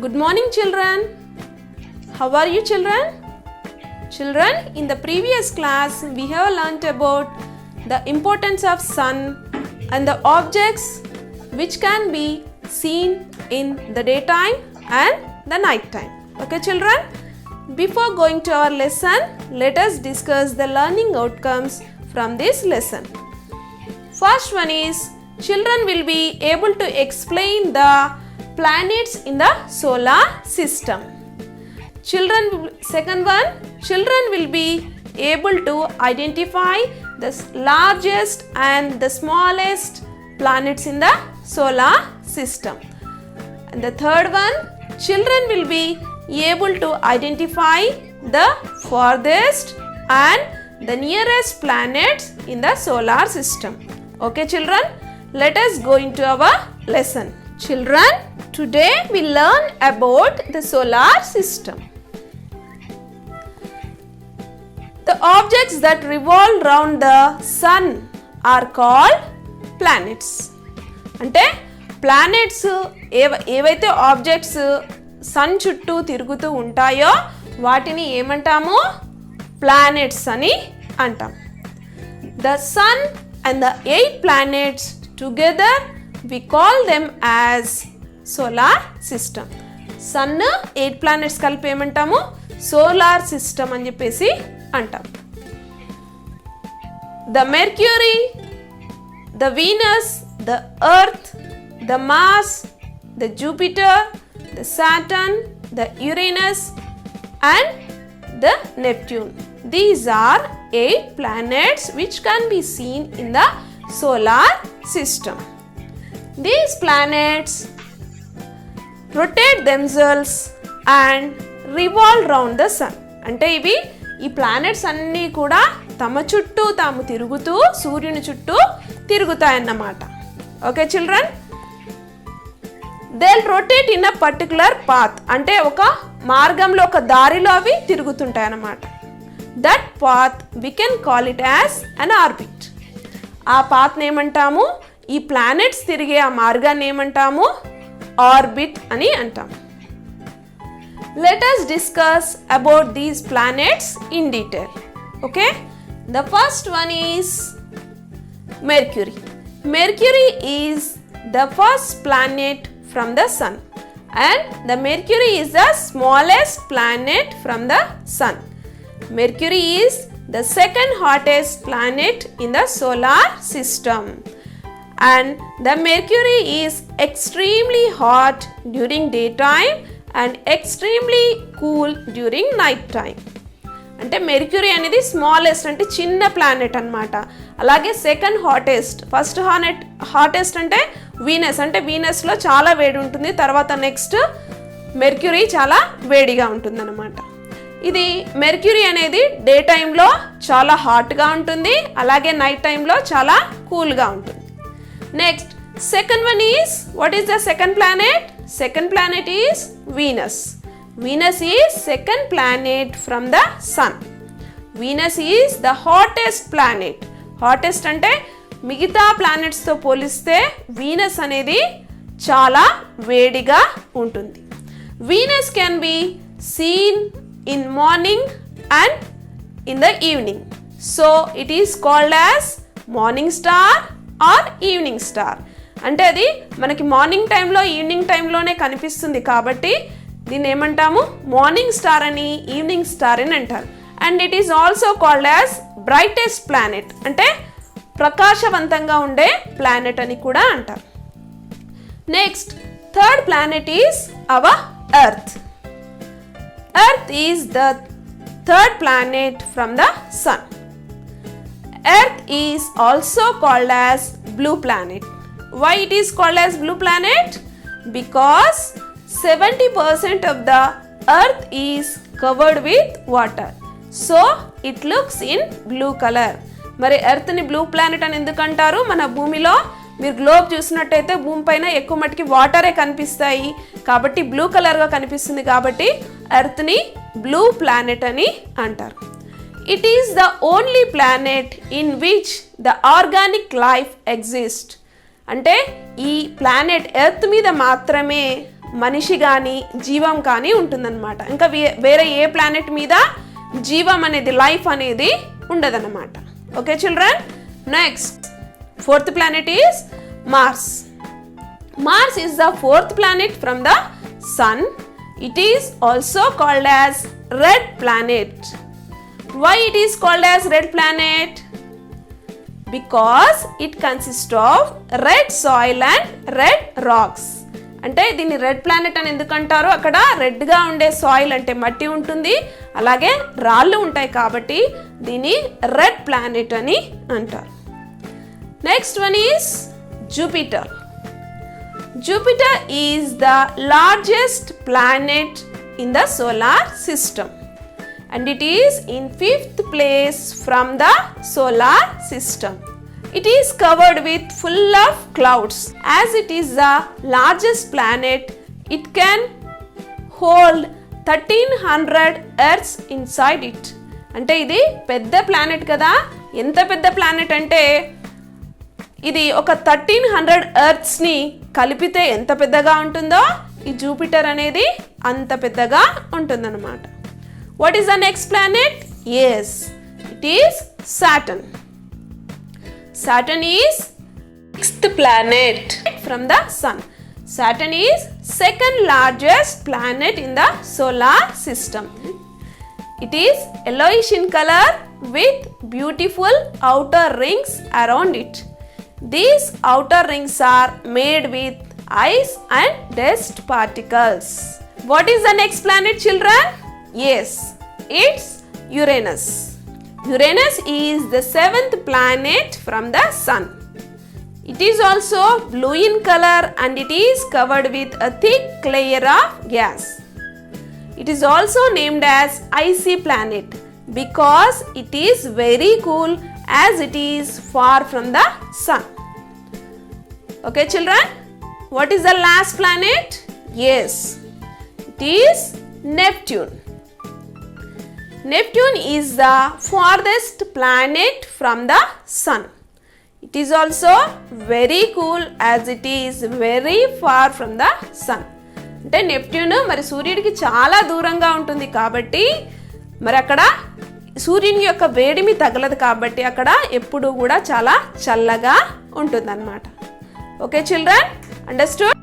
Good morning, children. How are you, children? Children, in the previous class we have learnt about the importance of sun and the objects which can be seen in the daytime and the night time. Okay, children? Before going to our lesson, let us discuss the learning outcomes from this lesson. First one is, children will be able to explain the planets in the solar system. Second one, children will be able to identify the largest and the smallest planets in the solar system. And the third one, children will be able to identify the farthest and the nearest planets in the solar system. Okay, children, let us go into our lesson. Children, today we learn about the solar system. The objects that revolve around the sun are called planets. అంటే planets ఏవైతే objects sun చుట్టూ తిరుగుతూ ఉంటాయో వాటిని ఏమంటాము? Planets అని అంటాం. The sun and the 8 planets together we call them as solar system. Sun 8 planets కలిపి ఏమంటాము? సోలార్ సిస్టమ్ అని చెప్పేసి అంటాం. The Mercury, the Venus, the Earth, the Mars, the Jupiter, the Saturn, the Uranus and the Neptune. These are 8 planets which can be seen in the solar system. These planets rotate themselves and revolve around the sun. అంటే ఇవి ఈ planets అన్నీ కూడా తమ చుట్టూ తాము తిరుగుతూ సూర్యుని చుట్టూ తిరుగుతాయన్నమాట. Okay children, they rotate in a particular path. అంటే ఒక మార్గంలో ఒక దారిలో అవి తిరుగుతుంటాయి అన్నమాట. That path we can call it as an orbit. ఆ పాత్ని ఏమంటాము? ఈ ప్లానెట్స్ తిరిగే ఆ మార్గాన్ని ఏమంటాము? ఆర్బిట్ అని అంటాము. Let us discuss about these planets in detail. Okay, the first one is Mercury. Mercury is the first planet from the sun, and the Mercury is the smallest planet from the sun. Mercury is the second hottest planet in the solar system, and the Mercury is extremely hot during daytime and extremely cool during night time. అంటే mercury అనేది smallest అంటే చిన్న planet అన్నమాట. అలాగే second hottest, first hottest అంటే Venus, అంటే వీనస్లో చాలా వేడి ఉంటుంది. తర్వాత నెక్స్ట్ మెర్క్యూరీ చాలా వేడిగా ఉంటుంది అన్నమాట. ఇది మెర్క్యూరీ అనేది డే టైంలో చాలా హాట్గా ఉంటుంది, అలాగే నైట్ టైంలో చాలా కూల్గా ఉంటుంది. Next second one is, what is the second planet? Second planet is Venus. Venus is second planet from the sun. Venus is the hottest planet. Hottest అంటే మిగతా ప్లానెట్స్తో పోలిస్తే వీనస్ అనేది చాలా వేడిగా ఉంటుంది. Venus can be seen in morning and in the evening. So it is called as morning star or evening star. అంటే అది మనకి మార్నింగ్ టైంలో ఈవినింగ్ టైంలోనే కనిపిస్తుంది కాబట్టి దీన్ని ఏమంటాము? మార్నింగ్ స్టార్ అని, ఈవినింగ్ స్టార్ అని అంటారు. And it is also called as brightest planet, అంటే ప్రకాశవంతంగా ఉండే ప్లానెట్ అని కూడా అంటారు. Next third planet is our earth. Earth is the third planet from the sun. Earth is also called as blue planet. Why it is called as blue planet? Because 70% of the earth is covered with water, so it looks in blue color. మరి earth ని blue planet అని ఎందుకు అంటారు? మన భూమిలో మీరు globe చూసినట్టయితే భూమి పైన ఎక్కువ మట్టుకి వాటరే కనిపిస్తాయి కాబట్టి బ్లూ కలర్గా కనిపిస్తుంది కాబట్టి ఎర్త్ ని బ్లూ ప్లానెట్ అని అంటారు. It is the only planet in which the organic life exists. అంటే ఈ ప్లానెట్ ఎర్త్ మీద మాత్రమే మనిషి కానీ జీవం కానీ ఉంటుందన్నమాట. ఇంకా వేరే ఏ ప్లానెట్ మీద జీవం అనేది లైఫ్ అనేది ఉండదన్నమాట. Okay children, next fourth planet is Mars. Mars is the fourth planet from the Sun. It is also called as red planet. Why it is called as red planet? Because it consists of red soil and red rocks. అంటే దీన్ని red planet అని ఎందుకంటారు, అక్కడ రెడ్గా ఉండే soil అంటే మట్టి ఉంటుంది, అలాగే రాళ్ళు ఉంటాయి కాబట్టి దీన్ని రెడ్ ప్లానెట్ అని అంటారు. Next one is Jupiter. Jupiter is the largest planet in the solar system and it is in 5th place from the solar system. It is covered with full of clouds. As it is the largest planet, it can hold 1300 Earths inside it. అంటే ఇది పెద్ద planet కదా, ఎంత పెద్ద planet అంటే ఇది ఒక 1300 ఎర్త్స్ని కలిపితే ఎంత పెద్దగా ఉంటుందో ఈ జూపిటర్ అనేది అంత పెద్దగా ఉంటుందన్నమాట. What is the next planet? Yes, it is Saturn. Saturn is 6th planet from the sun. Saturn is second largest planet in the solar system. It is yellowish in color with beautiful outer rings around it. These outer rings are made with ice and dust particles. What is the next planet, children? Yes, it's Uranus. Uranus is the 7th planet from the sun. It is also blue in color and it is covered with a thick layer of gas. It is also named as icy planet because it is very cool as it is far from the sun. Okay children, what is the last planet? Yes, it is Neptune. Neptune is the farthest planet from the sun. It is also very cool as it is very far from the sun. అంటే Neptune మరి సూర్యుడికి చాలా దూరంగా ఉంటుంది కాబట్టి మరి అక్కడ సూర్యుని యొక్క వేడిమి తగలదు కాబట్టి అక్కడ ఎప్పుడు కూడా చాలా చల్లగా ఉంటుందన్నమాట. Okay children, understood?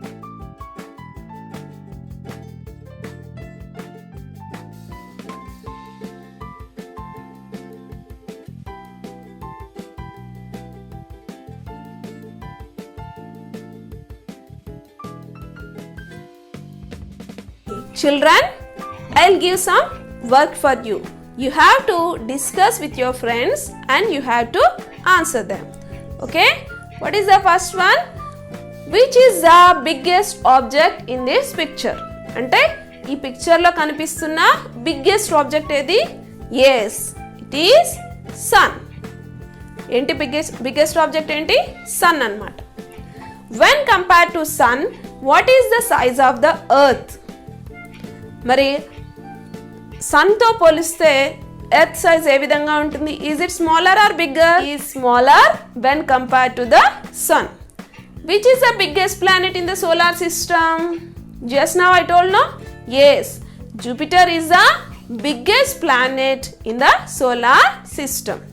Children, I'll give some work for you. You have to discuss with your friends and you have to answer them. Okay? What is the first one? Which is the biggest object in this picture? అంటే ఈ పిక్చర్లో కనిపిస్తున్న biggest object ఏది? Yes, it is sun. ఏంటి biggest object ఏంటి? Sun అన్నమాట. When compared to sun, what is the size of the earth? మరి సన్తో పోలిస్తే ఎర్త్ సైజ్ ఏ విధంగా ఉంటుంది? Is it smaller or bigger? Is smaller when compared to the sun. Which is the biggest planet in the solar system? Just now I told no. Yes, Jupiter is the biggest planet in the solar system.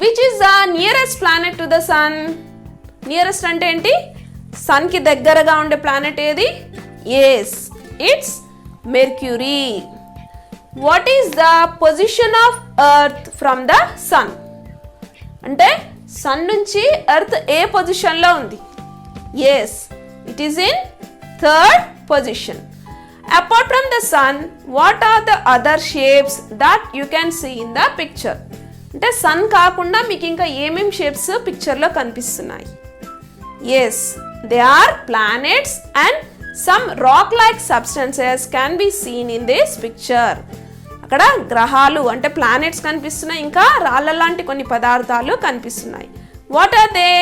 Which is the nearest planet to the sun? Nearest అంటే ఏంటి? సన్కి దగ్గరగా ఉండే planet ఏది? Yes, it's Mercury. What is the position of Earth from the Sun? అంటే sun నుంచి earth ఏ పొజిషన్లో ఉంది? Yes, it is in 3rd position. Apart from the sun, what are the other shapes that you can see in the picture? అంటే sun కాకుండా మీకు ఇంకా ఏమేం shapes పిక్చర్లో కనిపిస్తున్నాయి? Yes, they are planets and some rock-like substances can be seen in this picture. అక్కడ గ్రహాలు అంటే ప్లానెట్స్ కనిపిస్తున్నాయి, ఇంకా రాళ్ళ లాంటి కొన్ని పదార్థాలు కనిపిస్తున్నాయి. What are they?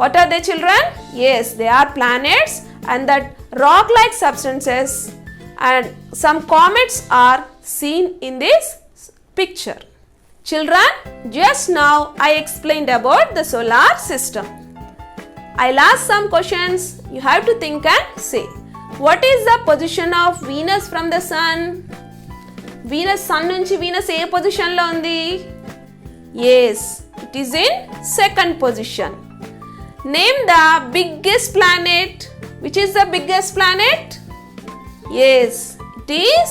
What are they, children? Yes, they are planets and that rock-like substances and some comets are seen in this picture. Children, just now I explained about the solar system. I'll ask some questions. You have to think and say. What is the position of Venus from the sun? Venus sun nunchi Venus A position లో ఉంది? Yes, it is in second position. Name the biggest planet. Which is the biggest planet? Yes, it is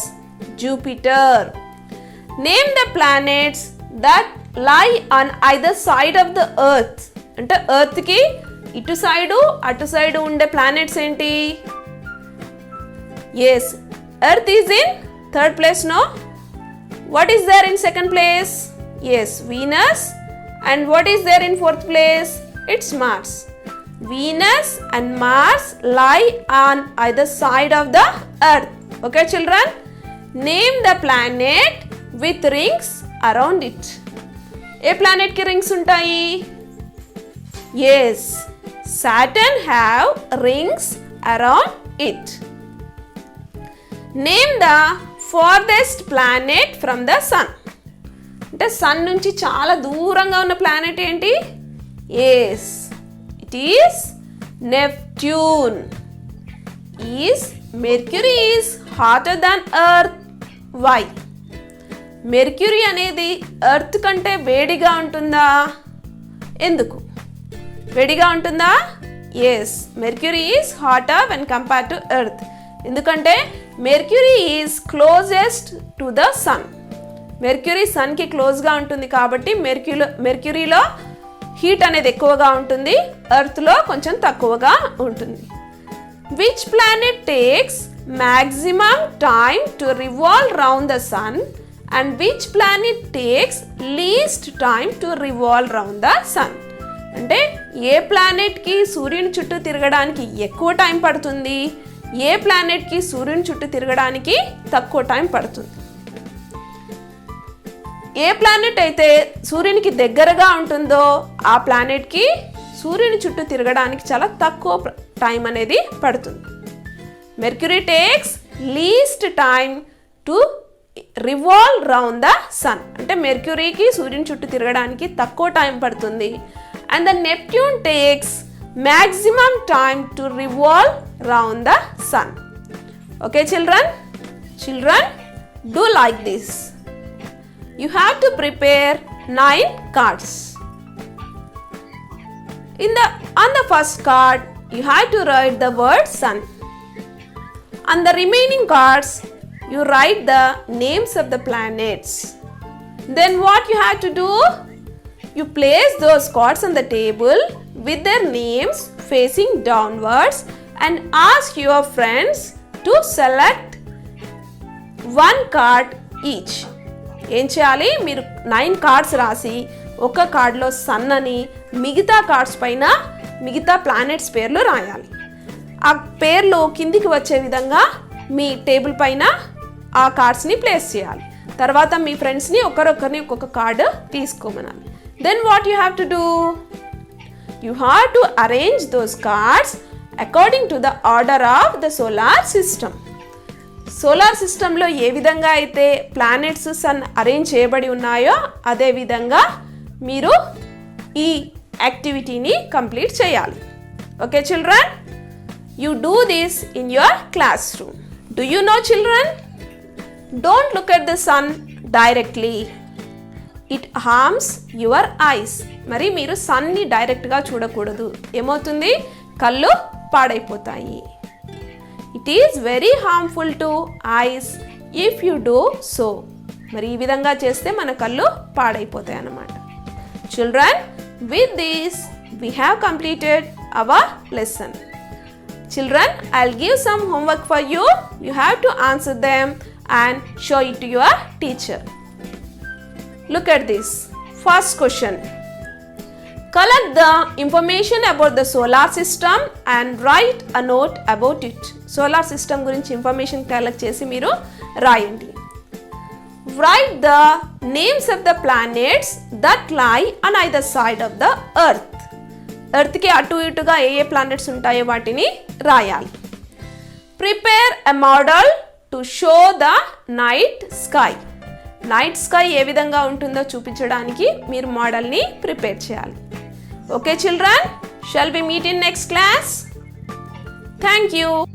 Jupiter. Name the planets that lie on either side of the earth. అంటే earth కి ఇటు side అటు side ఉండే planets ఏంటి? Yes, earth is in third place, no? What is there in second place? Yes, Venus. And what is there in fourth place? It's Mars. Venus and Mars lie on either side of the earth. Okay children? Name the planet with rings around it. A planet కి rings ఉంటాయి? Yes, Saturn have rings around it. Name the farthest planet from the sun. అంటే sun నుంచి చాలా దూరంగా ఉన్న planet ఏంటి? Yes, it is Neptune. Mercury is hotter than Earth. Why? Mercury అనేది Earth కంటే వేడిగా ఉంటుందా? ఎందుకు వేడిగా ఉంటుందా? Yes, Mercury is hotter when compared to Earth. ఎందుకంటే Mercury is closest to the sun. Mercury సన్కి క్లోజ్గా ఉంటుంది కాబట్టి మెర్క్యూరీలో హీట్ అనేది ఎక్కువగా ఉంటుంది, ఎర్త్లో కొంచెం తక్కువగా ఉంటుంది. Which planet takes maximum time to revolve round the sun and which planet takes least time to revolve around the sun? అంటే ఏ ప్లానెట్కి సూర్యుని చుట్టూ తిరగడానికి ఎక్కువ టైం పడుతుంది, ఏ ప్లానెట్కి సూర్యుని చుట్టూ తిరగడానికి తక్కువ టైం పడుతుంది? ఏ ప్లానెట్ అయితే సూర్యునికి దగ్గరగా ఉంటుందో ఆ ప్లానెట్కి సూర్యుని చుట్టూ తిరగడానికి చాలా తక్కువ టైం అనేది పడుతుంది. Mercury takes least time to revolve round the sun. అంటే మెర్క్యూరీకి సూర్యుని చుట్టూ తిరగడానికి తక్కువ టైం పడుతుంది. And the Neptune takes maximum time to revolve round the sun. Okay children do like this. You have to prepare 9 cards. On the first card you have to write the word sun. On the remaining cards you write the names of the planets. Then what you have to do? You place those cards on the table with their names facing downwards and ask your friends to select 1 card each. ఏం చేయాలి? మీరు 9 cards రాసి ఒక కార్డ్లో sun అని, మిగతా cards పైన మిగతా ప్లానెట్స్ పేర్లు రాయాలి. ఆ పేర్లు కిందికి వచ్చే విధంగా మీ టేబుల్ పైన ఆ కార్డ్స్ని ప్లేస్ చేయాలి. తర్వాత మీ ఫ్రెండ్స్ని ఒకరొకరిని ఒక్కొక్క కార్డు తీసుకోమనాలి. Then what you have to do? You have to arrange those cards according to the order of the solar system. Solar సిస్టంలో ఏ విధంగా అయితే ప్లానెట్స్ సన్ అరేంజ్ చేయబడి ఉన్నాయో అదే విధంగా మీరు ఈ యాక్టివిటీని కంప్లీట్ చేయాలి. Okay children, you do this in your class room. Do you know children? Don't look at the sun directly. It harms your eyes. మరి మీరు సన్ని డైరెక్ట్గా చూడకూడదు. ఏమవుతుంది? కళ్ళు పాడైపోతాయి. It is very harmful to eyes if you do so. మరి ఈ విధంగా చేస్తే మన కళ్ళు పాడైపోతాయి అన్నమాట. Children, with this we have completed our lesson. Children, I'll give some homework for you. You have to answer them and show it to your teacher. Look at this. First question. Collect the information about the solar system and write a note about it. Solar system గురించి information collect చేసి మీరు రాయండి. Write the names of the planets that lie on either side of the earth. ఎర్త్కి అటు ఇటుగా ఏ planets ఉంటాయో వాటిని రాయాలి. Prepare a model to show the night sky. Night sky ఏ విధంగా ఉంటుందో చూపించడానికి మీరు మోడల్ని ప్రిపేర్ చేయాలి. Okay children, Shall we meet in next class? Thank you.